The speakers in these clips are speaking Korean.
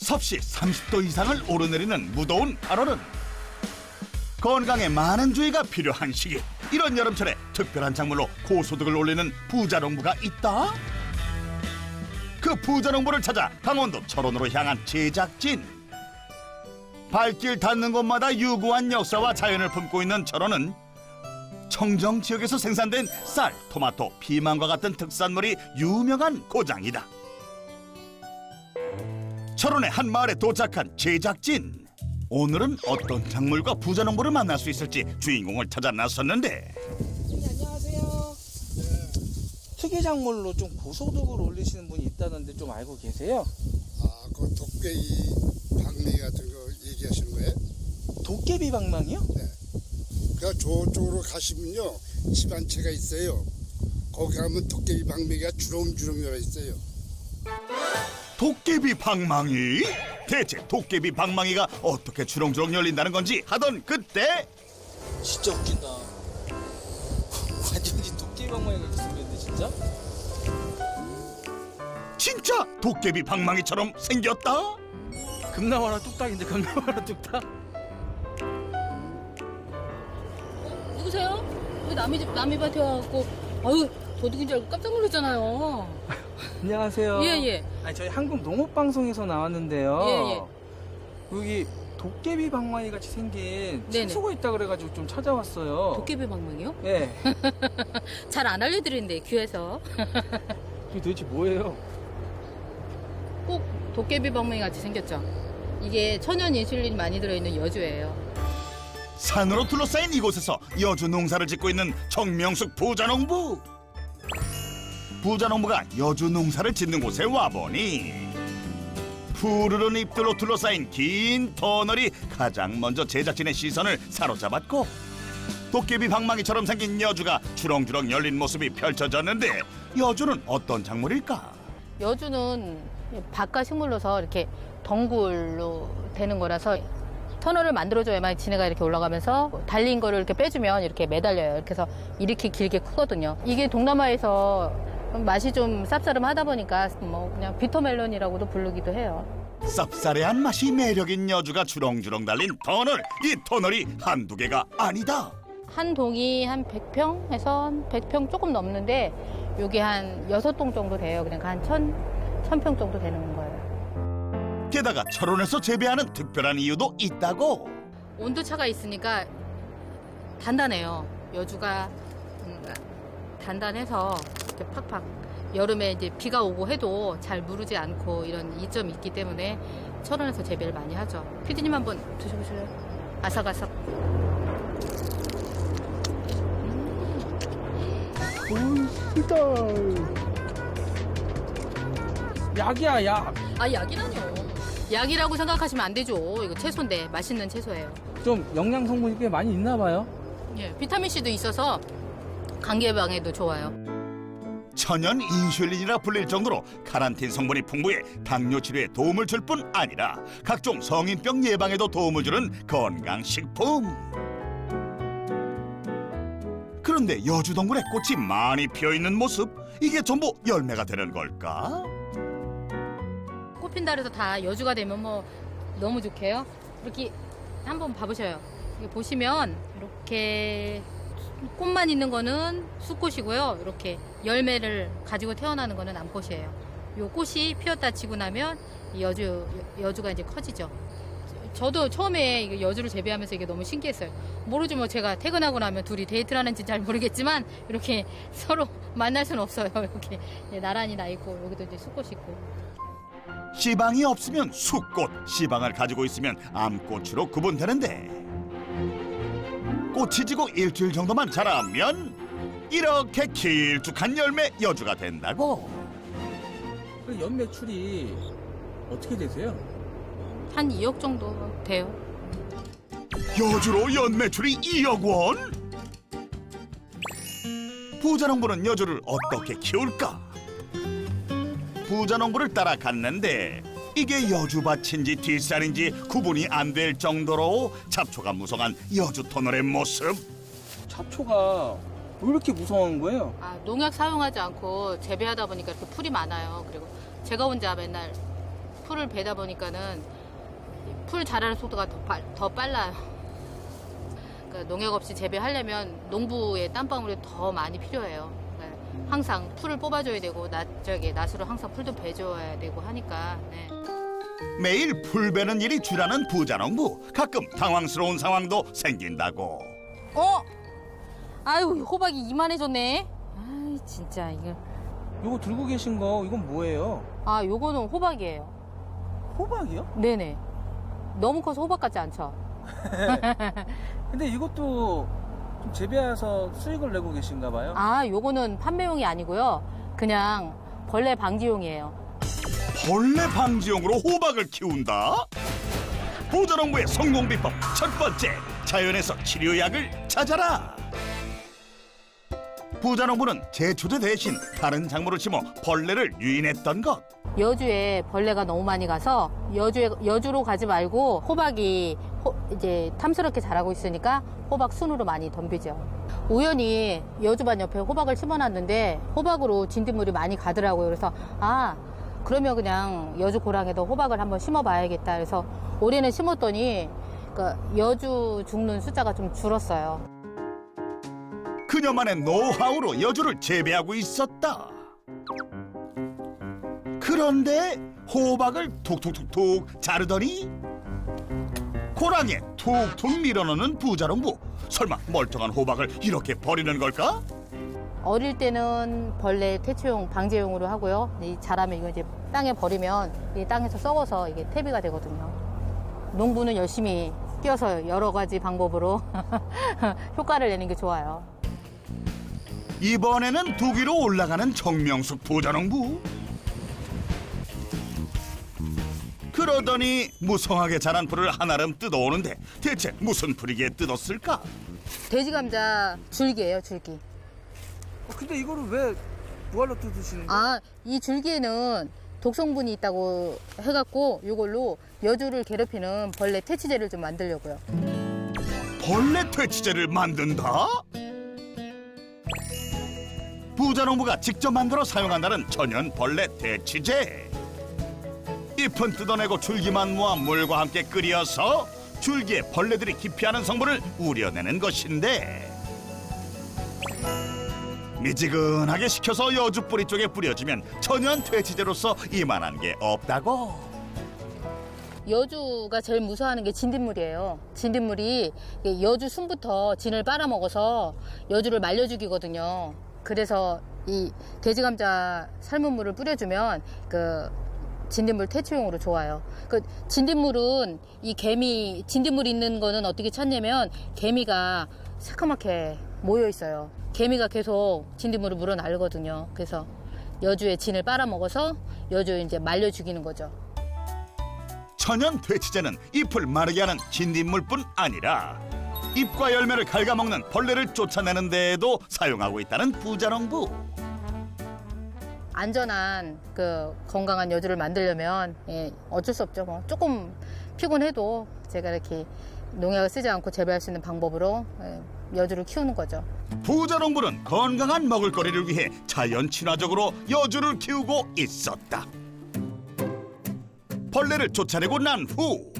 섭씨 30도 이상을 오르내리는 무더운 8월은 건강에 많은 주의가 필요한 시기. 이런 여름철에 특별한 작물로 고소득을 올리는 부자농부가 있다. 그 부자농부를 찾아 강원도 철원으로 향한 제작진. 발길 닿는 곳마다 유구한 역사와 자연을 품고 있는 철원은 청정 지역에서 생산된 쌀, 토마토, 피망과 같은 특산물이 유명한 고장이다. 철원의 한 마을에 도착한 제작진. 오늘은 어떤 작물과 부자농부를 만날 수 있을지 주인공을 찾아 나섰는데. 안녕하세요. 특이 작물로 좀 고소득을 올리시는 분이 있다는데 좀 알고 계세요? 아, 그 도깨비 방미 같은 거 얘기하시는 거예요? 도깨비 방망이요? 네. 그러니까 저쪽으로 가시면요, 집 한 채가 있어요. 거기 가면 도깨비 방미가 주렁주렁 열어 있어요. 도깨비 방망이? 대체 도깨비 방망이가 어떻게 주렁주렁 열린다는 건지 하던 그때 진짜 웃긴다. 완전히 도깨비 방망이 같이 생겼네 진짜? 진짜 도깨비 방망이처럼 생겼다? 금나와라 뚝딱인데 금나와라 뚝딱? 누구세요? 왜 남의 집 남의 밭에 와갖고 아유 도둑인 줄 알고 깜짝 놀랐잖아요. 안녕하세요. 예예. 아니 저희 한국 농업방송에서 나왔는데요. 예. 여기 도깨비 방망이 같이 생긴 네네. 채소가 있다 그래가지고 좀 찾아왔어요. 도깨비 방망이요? 예. 잘 안 알려드리는데 귀에서 이게 도대체 뭐예요? 꼭 도깨비 방망이 같이 생겼죠. 이게 천연 인슐린이 많이 들어있는 여주예요. 산으로 둘러싸인 이곳에서 여주 농사를 짓고 있는 정명숙 부자농부. 부자농부가 여주 농사를 짓는 곳에 와보니 푸르른 잎들로 둘러싸인 긴 터널이 가장 먼저 제작진의 시선을 사로잡았고, 도깨비 방망이처럼 생긴 여주가 주렁주렁 열린 모습이 펼쳐졌는데, 여주는 어떤 작물일까? 여주는 바깥 식물로서 이렇게 덩굴로 되는 거라서 터널을 만들어줘야만 지네가 이렇게 올라가면서 달린 거를 이렇게 빼주면 이렇게 매달려요. 이렇게 해서 이렇게 길게 크거든요. 이게 동남아에서 맛이 좀 쌉싸름하다 보니까 뭐 그냥 비터멜론이라고도 부르기도 해요. 쌉싸래한 맛이 매력인 여주가 주렁주렁 달린 터널. 이 터널이 한두 개가 아니다. 한 동이 한 100평에서 100평 조금 넘는데 요게 한 6동 정도 돼요. 그러니까 한 1000평 정도 되는 거예요. 게다가 철원에서 재배하는 특별한 이유도 있다고. 온도차가 있으니까 단단해요. 여주가 단단해서 이렇게 팍팍 여름에 이제 비가 오고 해도 잘 무르지 않고 이런 이점이 있기 때문에 철원에서 재배를 많이 하죠. 피디님 한번 드셔보실래요? 아삭아삭. 맛있다. 약이야 약. 아 약이라뇨. 약이라고 생각하시면 안 되죠. 이거 채소인데 맛있는 채소예요. 좀 영양 성분이 꽤 많이 있나 봐요. 예, 비타민 C도 있어서 감기 예방에도 좋아요. 천연 인슐린이라 불릴 정도로 카란틴 성분이 풍부해 당뇨 치료에 도움을 줄 뿐 아니라 각종 성인병 예방에도 도움을 주는 건강식품. 그런데 여주 덩굴에 꽃이 많이 피어있는 모습, 이게 전부 열매가 되는 걸까? 꽃 핀다 그래서 다 여주가 되면 뭐 너무 좋게요. 이렇게 한번 봐보셔요. 이거 보시면 이렇게 꽃만 있는 거는 수꽃이고요. 이렇게 열매를 가지고 태어나는 거는 암꽃이에요. 요 꽃이 피었다 지고 나면 이 여주가 이제 커지죠. 저도 처음에 이거 여주를 재배하면서 이게 너무 신기했어요. 모르죠. 뭐 제가 퇴근하고 나면 둘이 데이트를 하는지 잘 모르겠지만 이렇게 서로 만날 수는 없어요. 이렇게 나란히 나 있고 여기도 이제 수꽃이 있고. 씨방이 없으면 수꽃, 씨방을 가지고 있으면 암꽃으로 구분되는데, 꽃이 지고 일주일 정도만 자라면 이렇게 길쭉한 열매 여주가 된다고. 그 연매출이 어떻게 되세요? 한 2억 정도 돼요. 여주로 연매출이 2억 원? 부자농부는 여주를 어떻게 키울까? 부자농부를 따라 갔는데 이게 여주밭인지 뒷산인지 구분이 안 될 정도로 잡초가 무성한 여주 터널의 모습. 잡초가 왜 이렇게 무서운 거예요? 아, 농약 사용하지 않고 재배하다 보니까 이렇게 풀이 많아요. 그리고 제가 혼자 맨날 풀을 베다 보니까는 풀 자라는 속도가 더 빨라요. 그러니까 농약 없이 재배하려면 농부의 땀방울이 더 많이 필요해요. 그러니까 항상 풀을 뽑아줘야 되고 낫으로 항상 풀도 베줘야 되고 하니까. 네. 매일 풀 베는 일이 주라는 부자농부. 가끔 당황스러운 상황도 생긴다고. 아유, 호박이 이만해졌네. 아이, 진짜 이거. 요거 들고 계신 거 이건 뭐예요? 아, 요거는 호박이에요. 호박이요? 네네. 너무 커서 호박 같지 않죠? 근데 이것도 좀 재배해서 수익을 내고 계신가 봐요? 아, 요거는 판매용이 아니고요. 그냥 벌레 방지용이에요. 벌레 방지용으로 호박을 키운다? 부자농부의 성공 비법 첫 번째, 자연에서 치료약을 찾아라. 부자농부는 제초제 대신 다른 작물을 심어 벌레를 유인했던 것. 여주에 벌레가 너무 많이 가서 여주로 가지 말고 호박이 이제 탐스럽게 자라고 있으니까 호박 순으로 많이 덤비죠. 우연히 여주반 옆에 호박을 심어놨는데 호박으로 진딧물이 많이 가더라고요. 그래서 그러면 그냥 여주 고랑에도 호박을 한번 심어봐야겠다. 그래서 올해는 심었더니 여주 죽는 숫자가 좀 줄었어요. 그녀만의 노하우로 여주를 재배하고 있었다. 그런데 호박을 툭툭툭툭 자르더니 고랑에 툭툭 밀어넣는 부자농부. 설마 멀쩡한 호박을 이렇게 버리는 걸까? 어릴 때는 벌레 퇴치용 방제용으로 하고요. 자라면 이거 이제 땅에 버리면 이 땅에서 썩어서 이게 퇴비가 되거든요. 농부는 열심히 뛰어서 여러 가지 방법으로 효과를 내는 게 좋아요. 이번에는 두기로 올라가는 정명숙 부자농부. 그러더니 무성하게 자란 풀을 한아름 뜯어오는데 대체 무슨 풀이기에 뜯었을까? 돼지감자 줄기예요, 줄기. 근데 이거를 왜 무알로 뜯으시는 거예요? 이 줄기에는 독성분이 있다고 해갖고 이걸로 여주를 괴롭히는 벌레 퇴치제를 좀 만들려고요. 벌레 퇴치제를 만든다? 부자농부가 직접 만들어 사용한다는 천연 벌레 퇴치제. 잎은 뜯어내고 줄기만 모아 물과 함께 끓여서 줄기에 벌레들이 기피하는 성분을 우려내는 것인데, 미지근하게 식혀서 여주 뿌리 쪽에 뿌려주면 천연 퇴치제로서 이만한 게 없다고. 여주가 제일 무서워하는 게 진딧물이에요. 진딧물이 여주 순부터 진을 빨아먹어서 여주를 말려 죽이거든요. 그래서 이 돼지감자 삶은 물을 뿌려주면 진딧물 퇴치용으로 좋아요. 진딧물은 진딧물 있는 거는 어떻게 찾냐면 개미가 새까맣게 모여 있어요. 개미가 계속 진딧물을 물어 날거든요. 그래서 여주의 진을 빨아먹어서 여주 이제 말려 죽이는 거죠. 천연 퇴치제는 잎을 마르게 하는 진딧물뿐 아니라 잎과 열매를 갉아먹는 벌레를 쫓아내는 데에도 사용하고 있다는 부자농부. 안전한 건강한 여주를 만들려면 어쩔 수 없죠. 뭐 조금 피곤해도 제가 이렇게 농약을 쓰지 않고 재배할 수 있는 방법으로 여주를 키우는 거죠. 부자농부는 건강한 먹을거리를 위해 자연 친화적으로 여주를 키우고 있었다. 벌레를 쫓아내고 난 후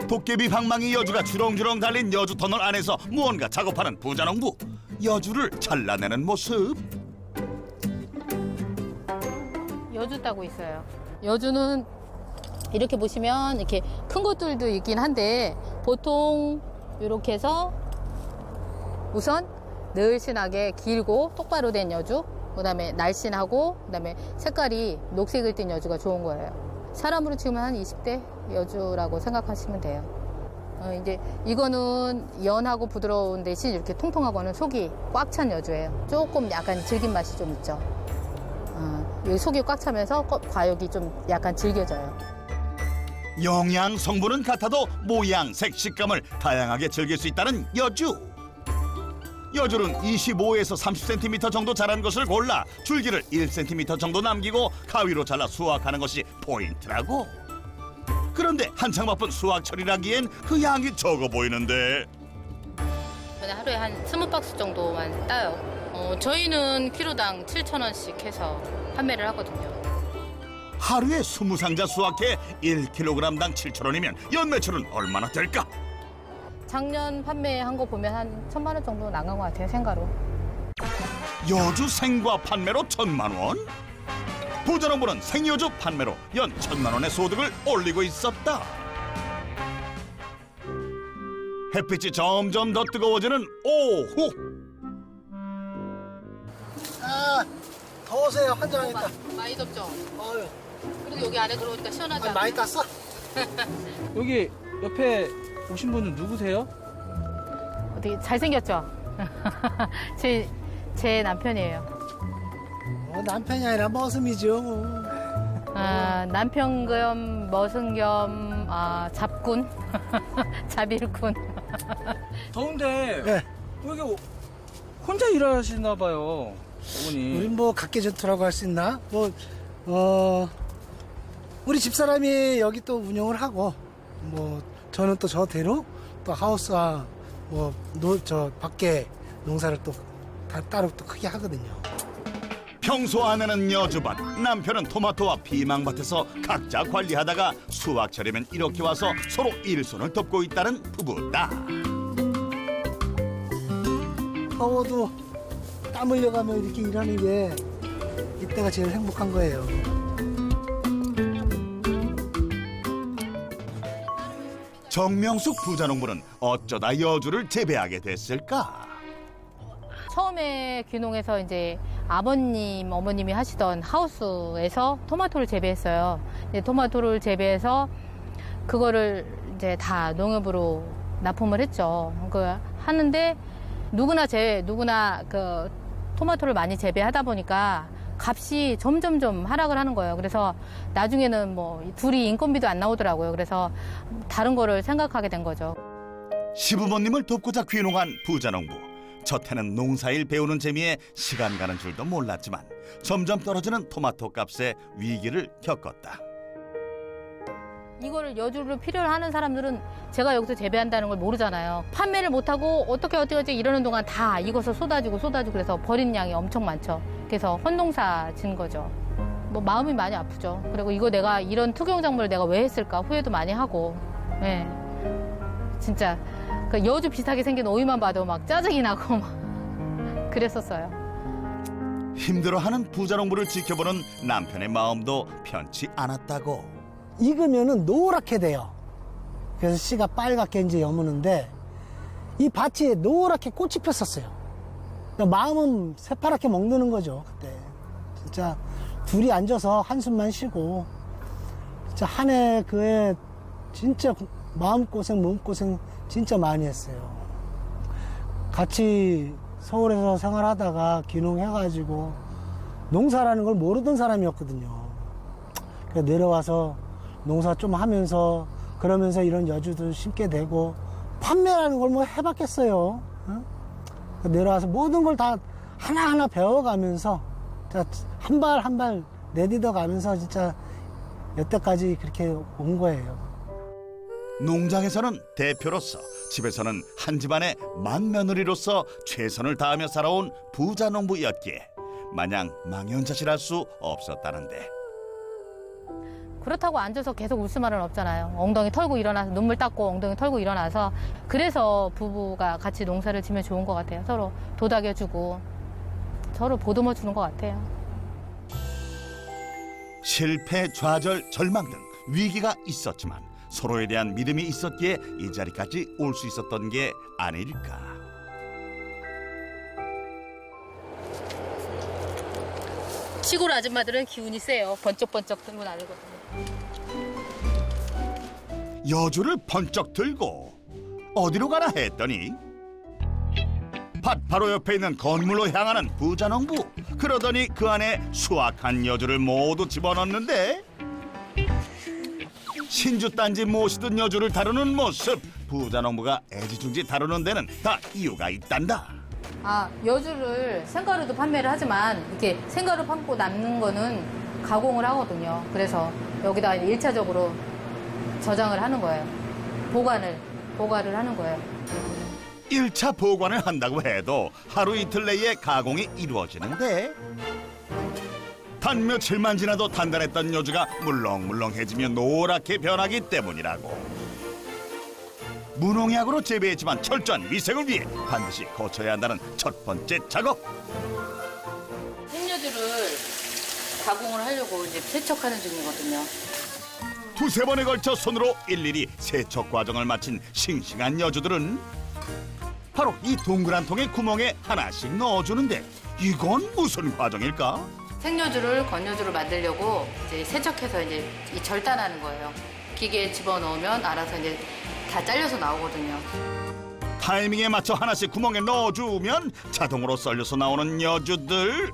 도깨비 방망이 여주가 주렁주렁 달린 여주 터널 안에서 무언가 작업하는 부자농부. 여주를 잘라내는 모습. 여주 따고 있어요. 여주는 이렇게 보시면 이렇게 큰 것들도 있긴 한데 보통 이렇게 해서 우선 늘씬하게 길고 똑바로 된 여주, 그다음에 날씬하고 그다음에 색깔이 녹색을 띤 여주가 좋은 거예요. 사람으로 치면 한 20대 여주라고 생각하시면 돼요. 이제 이거는 연하고 부드러운 대신 이렇게 통통하고는 속이 꽉 찬 여주예요. 조금 약간 질긴 맛이 좀 있죠. 여기 속이 꽉 차면서 과육이 좀 약간 질겨져요. 영양 성분은 같아도 모양, 색, 식감을 다양하게 즐길 수 있다는 여주. 여주는 25에서 30cm 정도 자란 것을 골라 줄기를 1cm 정도 남기고 가위로 잘라 수확하는 것이 포인트라고. 그런데 한창 바쁜 수확철이라기엔 그 양이 적어 보이는데. 하루에 한 20박스 정도만 따요. 저희는 키로당 7,000원씩 해서 판매를 하거든요. 하루에 20상자 수확해 1kg당 7,000원이면 연매출은 얼마나 될까? 작년 판매한 거 보면 한 1,000만 원 정도 나간 것 같아요, 생가로. 여주 생과 판매로 1,000만 원? 부자농부는 생여주 판매로 연 1,000만 원의 소득을 올리고 있었다. 햇빛이 점점 더 뜨거워지는 오후. 아, 더우세요. 환장하겠다. 많이 덥죠? 어휴, 그리고 여기 안에 들어오니까 시원하지 않아요? 많이 땄어? 여기 옆에 오신 분은 누구세요? 되게 잘생겼죠? 제 남편이에요. 남편이 아니라 머슴이죠. 남편 겸 머슴 겸 잡군, 잡일군. 더운데 네. 여기 혼자 일하시나 봐요, 어머니. 우리 뭐 각계 전투라고 할 수 있나? 우리 집사람이 여기 또 운영을 하고, 뭐 저는 또 저대로 또 하우스와 저 밖에 농사를 또 다 따로 또 크게 하거든요. 평소 아내는 여주밭, 남편은 토마토와 피망밭에서 각자 관리하다가 수확철이면 이렇게 와서 서로 일손을 돕고 있다는 부부다. 더워도 땀 흘려가며 이렇게 일하는 게 이때가 제일 행복한 거예요. 정명숙 부자농부는 어쩌다 여주를 재배하게 됐을까? 처음에 귀농해서 이제 아버님, 어머님이 하시던 하우스에서 토마토를 재배했어요. 이제 토마토를 재배해서 그거를 이제 다 농협으로 납품을 했죠. 하는데 누구나 그 토마토를 많이 재배하다 보니까 값이 점점점 하락을 하는 거예요. 그래서 나중에는 뭐 둘이 인건비도 안 나오더라고요. 그래서 다른 거를 생각하게 된 거죠. 시부모님을 돕고자 귀농한 부자농부. 첫 해는 농사일 배우는 재미에 시간 가는 줄도 몰랐지만 점점 떨어지는 토마토 값에 위기를 겪었다. 이거를 여주를 필요로 하는 사람들은 제가 여기서 재배한다는 걸 모르잖아요. 판매를 못하고 어떻게 이러는 동안 다 익어서 쏟아지고 그래서 버린 양이 엄청 많죠. 그래서 헌농사 진 거죠. 뭐 마음이 많이 아프죠. 그리고 이거 내가 이런 특용작물을 내가 왜 했을까 후회도 많이 하고. 예. 진짜 그 여주 비슷하게 생긴 오이만 봐도 막 짜증이 나고 막 그랬었어요. 힘들어하는 부자농부를 지켜보는 남편의 마음도 편치 않았다고. 익으면은 노랗게 돼요. 그래서 씨가 빨갛게 이제 여무는데 이 밭이 노랗게 꽃이 폈었어요. 그러니까 마음은 새파랗게 먹는 거죠. 그때 진짜 둘이 앉아서 한숨만 쉬고 진짜 한 해 그해 진짜 마음고생 몸고생 진짜 많이 했어요. 같이 서울에서 생활하다가 귀농해가지고 농사라는 걸 모르던 사람이었거든요. 그래서 내려와서 농사 좀 하면서 그러면서 이런 여주도 심게 되고 판매라는 걸 뭐 해봤겠어요. 응? 내려와서 모든 걸 다 하나하나 배워가면서 한 발 한 발 내딛어 가면서 진짜 여태까지 그렇게 온 거예요. 농장에서는 대표로서, 집에서는 한 집안의 맏며느리로서 최선을 다하며 살아온 부자농부였기에 마냥 망연자실할 수 없었다는데. 그렇다고 앉아서 계속 울 수만은 없잖아요. 엉덩이 털고 일어나서 눈물 닦고 엉덩이 털고 일어나서 그래서 부부가 같이 농사를 지면 좋은 것 같아요. 서로 도닥여주고 서로 보듬어 주는 것 같아요. 실패, 좌절, 절망 등 위기가 있었지만 서로에 대한 믿음이 있었기에 이 자리까지 올 수 있었던 게 아닐까. 시골 아줌마들은 기운이 세요. 번쩍번쩍 들고 다니거든요. 여주를 번쩍 들고 어디로 가나 했더니 밭 바로 옆에 있는 건물로 향하는 부자농부. 그러더니 그 안에 수확한 여주를 모두 집어넣는데 신주단지 모시던 여주를 다루는 모습. 부자농부가 애지중지 다루는 데는 다 이유가 있단다. 여주를 생가루도 판매를 하지만 이렇게 생가루 판고 남는 거는 가공을 하거든요. 그래서 여기다 1차적으로 저장을 하는 거예요. 보관을 하는 거예요. 1차 보관을 한다고 해도 하루 이틀 내에 가공이 이루어지는데 단 며칠만 지나도 단단했던 여주가 물렁물렁해지며 노랗게 변하기 때문이라고. 무농약으로 재배했지만 철저한 위생을 위해 반드시 거쳐야 한다는 첫 번째 작업. 생여주를 가공을 하려고 이제 세척하는 중이거든요. 두세 번에 걸쳐 손으로 일일이 세척 과정을 마친 싱싱한 여주들은 바로 이 동그란 통의 구멍에 하나씩 넣어주는데 이건 무슨 과정일까? 생여주를 건여주를 만들려고 이제 세척해서 이제 이 절단하는 거예요. 기계에 집어넣으면 알아서 이제 다 잘려서 나오거든요. 타이밍에 맞춰 하나씩 구멍에 넣어주면 자동으로 썰려서 나오는 여주들.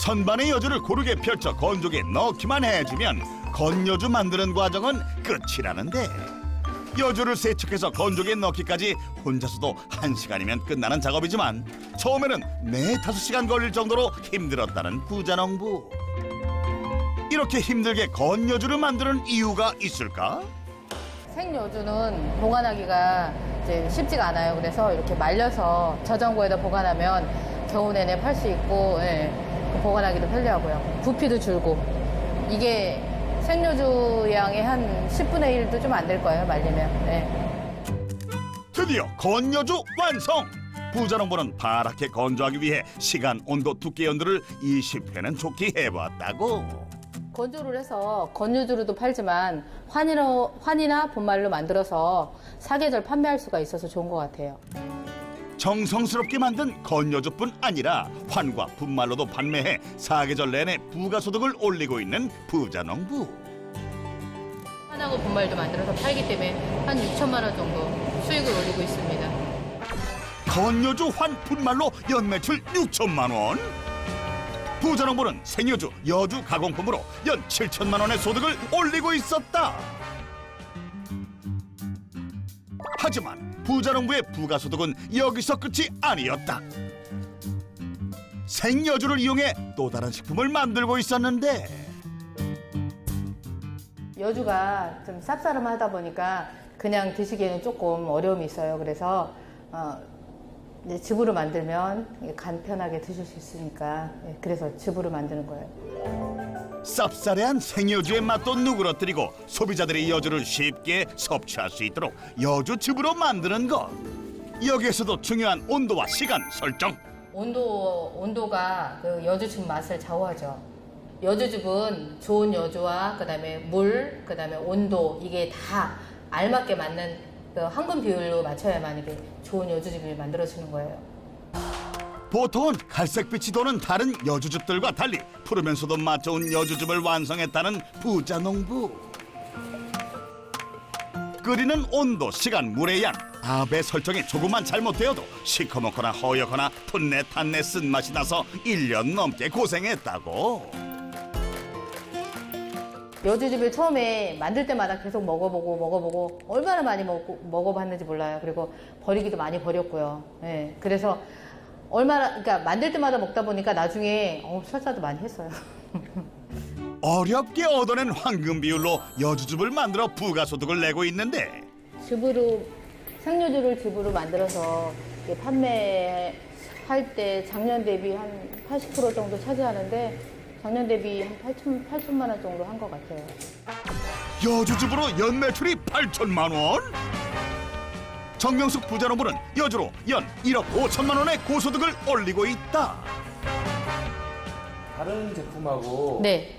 선반의 여주를 고르게 펼쳐 건조기에 넣기만 해주면 건여주 만드는 과정은 끝이라는데, 여주를 세척해서 건조기에 넣기까지 혼자서도 1시간이면 끝나는 작업이지만 처음에는 4-5시간 걸릴 정도로 힘들었다는 부자농부. 이렇게 힘들게 건여주를 만드는 이유가 있을까? 생여주는 보관하기가 이제 쉽지가 않아요. 그래서 이렇게 말려서 저장고에다 보관하면 겨우 내내 팔 수 있고, 예, 보관하기도 편리하고요. 부피도 줄고. 이게 생여주 양의 한 10분의 1도 좀 안 될 거예요, 말리면. 예. 드디어 건여주 완성! 부자농부는 파랗게 건조하기 위해 시간, 온도, 두께 연도를 20회는 좋게 해봤다고. 건조를 해서 건여주로도 팔지만 환이나 분말로 만들어서 사계절 판매할 수가 있어서 좋은 것 같아요. 정성스럽게 만든 건여주뿐 아니라 환과 분말로도 판매해 사계절 내내 부가소득을 올리고 있는 부자농부. 환하고 분말도 만들어서 팔기 때문에 한 6천만 원 정도 수익을 올리고 있습니다. 건여주 환 분말로 연매출 6천만 원. 부자농부는 생여주, 여주 가공품으로 연 7천만 원의 소득을 올리고 있었다. 하지만 부자농부의 부가소득은 여기서 끝이 아니었다. 생여주를 이용해 또 다른 식품을 만들고 있었는데, 여주가 좀 쌉싸름하다 보니까 그냥 드시기에는 조금 어려움이 있어요. 그래서 이제 즙으로 만들면 간편하게 드실 수 있으니까, 그래서 즙으로 만드는 거예요. 쌉싸래한 생여주의 맛도 누그러뜨리고 소비자들이 여주를 쉽게 섭취할 수 있도록 여주즙으로 만드는 것. 여기에서도 중요한 온도와 시간 설정. 온도가 그 여주즙 맛을 좌우하죠. 여주즙은 좋은 여주와 그다음에 물, 그다음에 온도, 이게 다 알맞게 맞는 그 황금 비율로 맞춰야만 이게 좋은 여주즙이 만들어지는 거예요. 보통은 갈색빛이 도는 다른 여주즙들과 달리 푸르면서도 맛 좋은 여주즙을 완성했다는 부자농부. 끓이는 온도, 시간, 물의 양, 압의 설정이 조금만 잘못되어도 시커멓거나 허옇거나 풋내 탄내 쓴맛이 나서 1년 넘게 고생했다고. 여주즙을 처음에 만들 때마다 계속 먹어보고 얼마나 많이 먹어봤는지 몰라요. 그리고 버리기도 많이 버렸고요. 예, 그래서 그러니까 만들 때마다 먹다 보니까 나중에 설사도 많이 했어요. 어렵게 얻어낸 황금 비율로 여주즙을 만들어 부가소득을 내고 있는데, 생여주를 즙으로 만들어서 판매할 때 작년 대비 한 80% 정도 차지하는데 작년 대비 한 8천만 원 정도 한 것 같아요. 여주즙으로 연매출이 8천만 원? 정명숙 부자농부는 여주로 연 1억 5천만 원의 고소득을 올리고 있다. 다른 제품하고 네.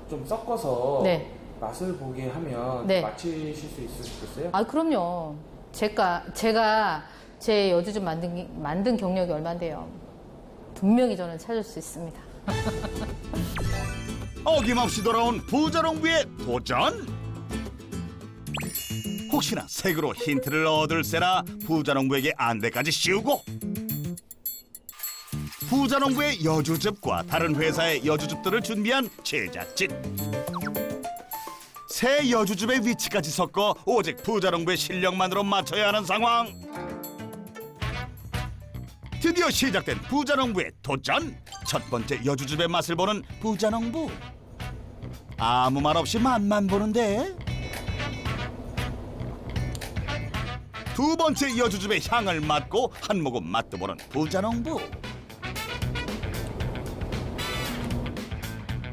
좀 섞어서 네. 맛을 보게 하면 네. 맞히실 수 있으시겠어요? 아, 그럼요. 제가 제 여주즙 만든 경력이 얼만데요. 분명히 저는 찾을 수 있습니다. 어김없이 돌아온 부자농부의 도전. 혹시나 색으로 힌트를 얻을세라 부자농부에게 안대까지 씌우고, 부자농부의 여주즙과 다른 회사의 여주즙들을 준비한 제작진. 새 여주즙의 위치까지 섞어 오직 부자농부의 실력만으로 맞춰야 하는 상황. 드디어 시작된 부자농부의 도전. 첫 번째 여주즙의 맛을 보는 부자농부. 아무 말 없이 맛만 보는데, 두 번째 여주즙의 향을 맡고 한 모금 맛도 보는 부자농부.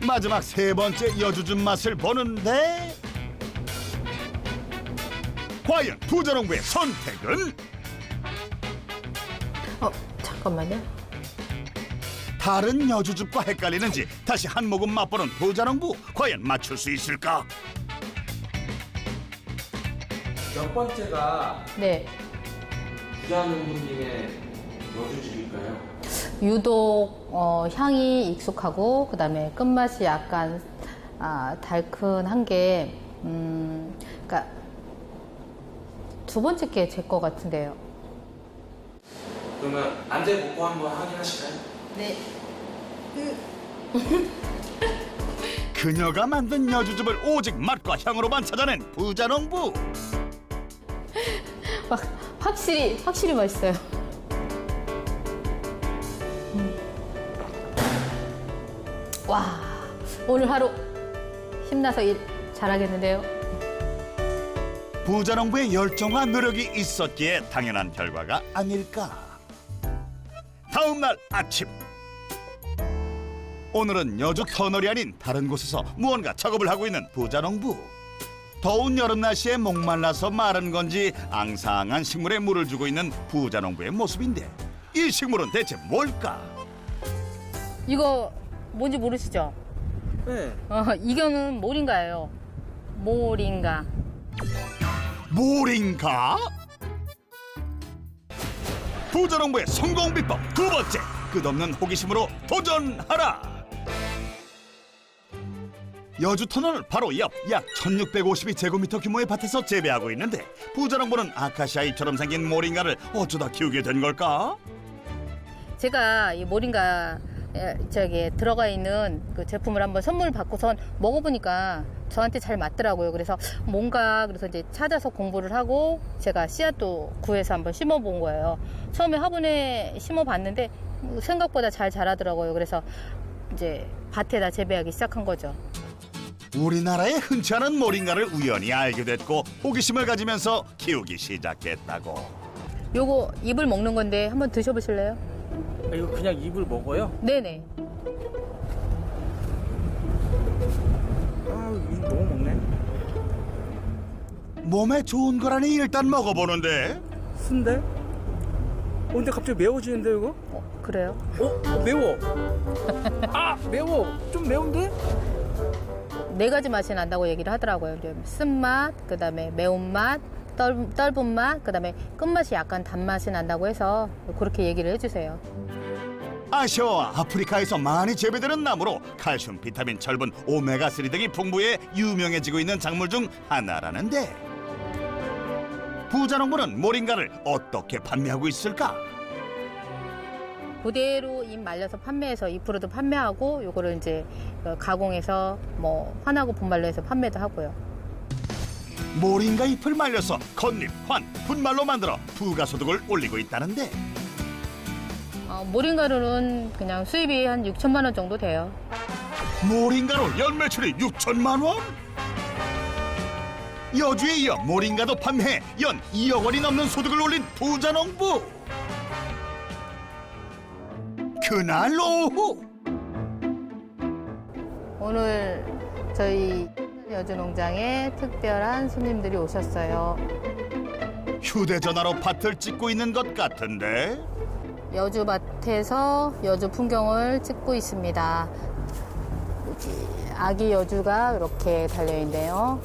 마지막 세 번째 여주즙 맛을 보는데 과연 부자농부의 선택은? 잠깐만요. 다른 여주즙과 헷갈리는지 다시 한 모금 맛보는 부자농부. 과연 맞출 수 있을까? 몇 번째가 네. 부자농부님의 여주즙일까요? 유독 향이 익숙하고 그다음에 끝맛이 약간 달큰한 게 그러니까 두 번째 게 제 거 같은데요. 그러면 안대 보고 한번 확인하실까요? 네. 그녀가 만든 여주즙을 오직 맛과 향으로만 찾아낸 부자농부. 확실히 맛있어요. 와, 오늘 하루 힘나서 일 잘하겠는데요. 부자농부의 열정과 노력이 있었기에 당연한 결과가 아닐까. 다음 날 아침, 오늘은 여주 터널이 아닌 다른 곳에서 무언가 작업을 하고 있는 부자농부. 더운 여름 날씨에 목말라서 마른 건지 앙상한 식물에 물을 주고 있는 부자농부의 모습인데 이 식물은 대체 뭘까? 이거 뭔지 모르시죠? 네. 이거는 모링가예요. 모링가. 모링가? 부자농부의 성공 비법 두 번째, 끝없는 호기심으로 도전하라. 여주 터널 바로 옆 약 1652제곱미터 규모의 밭에서 재배하고 있는데 부자농부는 아카시아 잎처럼 생긴 모링가를 어쩌다 키우게 된 걸까? 제가 이 모링가 저기 들어가 있는 그 제품을 한번 선물 받고선 먹어보니까 저한테 잘 맞더라고요. 그래서 그래서 이제 찾아서 공부를 하고 제가 씨앗도 구해서 한번 심어본 거예요. 처음에 화분에 심어봤는데 생각보다 잘 자라더라고요. 그래서 이제 밭에다 재배하기 시작한 거죠. 우리나라에 흔치 않은 모링가를 우연히 알게 됐고 호기심을 가지면서 키우기 시작했다고. 요거 잎을 먹는 건데 한번 드셔보실래요? 이거 그냥 잎을 먹어요? 네네. 이거 너무 먹네. 몸에 좋은 거라니 일단 먹어보는데 쓴데? 근데 갑자기 매워지는데 이거? 그래요? 매워. 매워. 좀 매운데? 4가지 맛이 난다고 얘기를 하더라고요. 쓴맛, 그다음에 매운맛, 떫은 맛, 그다음에 끝맛이 약간 단맛이 난다고 해서 그렇게 얘기를 해주세요. 아시아와 아프리카에서 많이 재배되는 나무로 칼슘, 비타민, 철분, 오메가3 등이 풍부해 유명해지고 있는 작물 중 하나라는데 부자농부는 모링가를 어떻게 판매하고 있을까? 그대로 잎 말려서 판매해서 잎으로도 판매하고 요거를 이제 가공해서 뭐 환하고 분말로 해서 판매도 하고요. 모링가 잎을 말려서 겉잎, 환, 분말로 만들어 부가소득을 올리고 있다는데 모링가루는 그냥 수입이 한 6천만 원 정도 돼요. 모링가로 연 매출이 6천만 원? 여주에 이어 모링가도 판매해 연 2억 원이 넘는 소득을 올린 부자농부. 그날 오후 오늘 저희 여주 농장에 특별한 손님들이 오셨어요. 휴대전화로 밭을 찍고 있는 것 같은데 여주 밭에서 여주 풍경을 찍고 있습니다. 여기 아기 여주가 이렇게 달려있네요.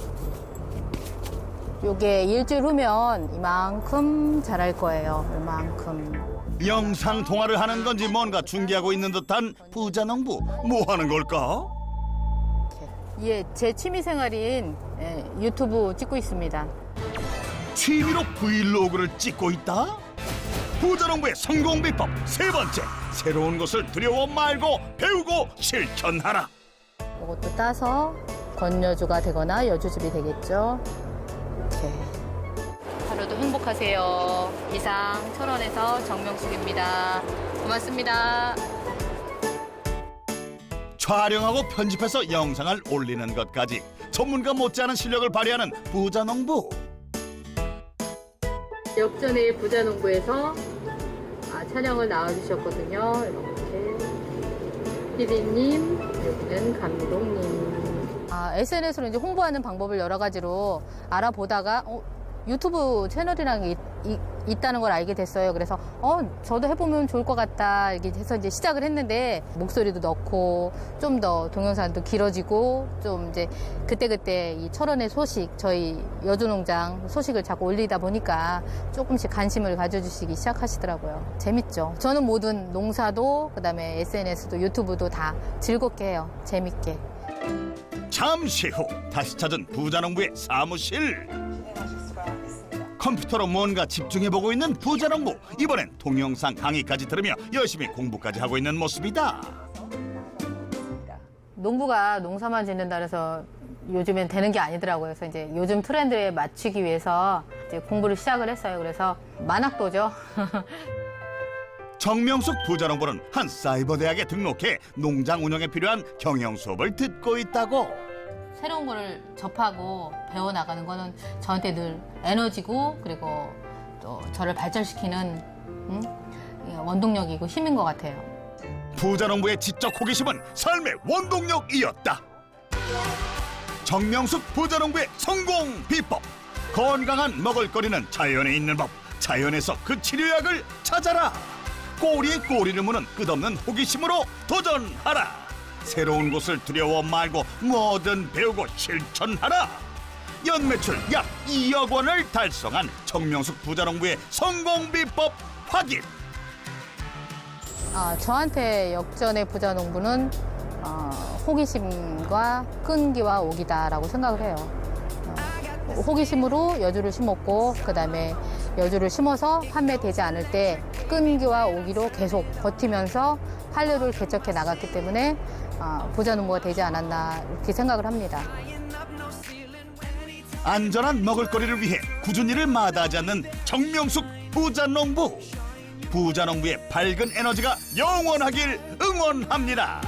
요게 일주일 후면 이만큼 자랄 거예요. 이만큼. 영상 통화를 하는 건지 뭔가 중계하고 있는 듯한 부자농부. 뭐 하는 걸까? 예, 제 취미 생활인 유튜브 찍고 있습니다. 취미로 브이로그를 찍고 있다? 부자농부의 성공 비법 세 번째, 새로운 것을 두려워 말고 배우고 실천하라. 이것도 따서 건여주가 되거나 여주즙이 되겠죠. 이렇게. 하루도 행복하세요. 이상 철원에서 정명숙입니다. 고맙습니다. 촬영하고 편집해서 영상을 올리는 것까지 전문가 못지않은 실력을 발휘하는 부자농부. 역전의 부자농부에서 촬영을 나와주셨거든요. 이렇게 PD님, 여기는 감독님. SNS로 이제 홍보하는 방법을 여러 가지로 알아보다가 유튜브 채널이라는 게 있다는 걸 알게 됐어요. 그래서 저도 해보면 좋을 것 같다 이렇게 해서 이제 시작을 했는데 목소리도 넣고 좀 더 동영상도 길어지고 좀 이제 그때그때 이 철원의 소식 저희 여주농장 소식을 자꾸 올리다 보니까 조금씩 관심을 가져주시기 시작하시더라고요. 재밌죠. 저는 모든 농사도 그다음에 SNS도 유튜브도 다 즐겁게 해요. 재밌게. 잠시 후 다시 찾은 부자농부의 사무실. 컴퓨터로 뭔가 집중해보고 있는 부자농부. 이번엔 동영상 강의까지 들으며 열심히 공부까지 하고 있는 모습이다. 농부가 농사만 짓는다 그래서 요즘엔 되는 게 아니더라고요. 그래서 이제 요즘 트렌드에 맞추기 위해서 이제 공부를 시작을 했어요. 그래서 만학도죠. 정명숙 부자농부는 한 사이버 대학에 등록해 농장 운영에 필요한 경영 수업을 듣고 있다고. 새로운 거를 접하고 배워나가는 거는 저한테 늘 에너지고 그리고 또 저를 발전시키는 원동력이고 힘인 것 같아요. 부자농부의 지적 호기심은 삶의 원동력이었다. 정명숙 부자농부의 성공 비법. 건강한 먹을거리는 자연에 있는 법. 자연에서 그 치료약을 찾아라. 꼬리에 꼬리를 무는 끝없는 호기심으로 도전하라. 새로운 곳을 두려워 말고 뭐든 배우고 실천하라. 연매출 약 2억 원을 달성한 정명숙 부자농부의 성공 비법 확인. 저한테 역전의 부자농부는 호기심과 끈기와 오기다라고 생각을 해요. 호기심으로 여주를 심었고 그다음에 여주를 심어서 판매되지 않을 때 끈기와 오기로 계속 버티면서 판로를 개척해 나갔기 때문에 부자농부가 되지 않았나 이렇게 생각을 합니다. 안전한 먹을거리를 위해 꾸준히 일을 마다하지 않는 정명숙 부자농부. 부자농부의 밝은 에너지가 영원하길 응원합니다.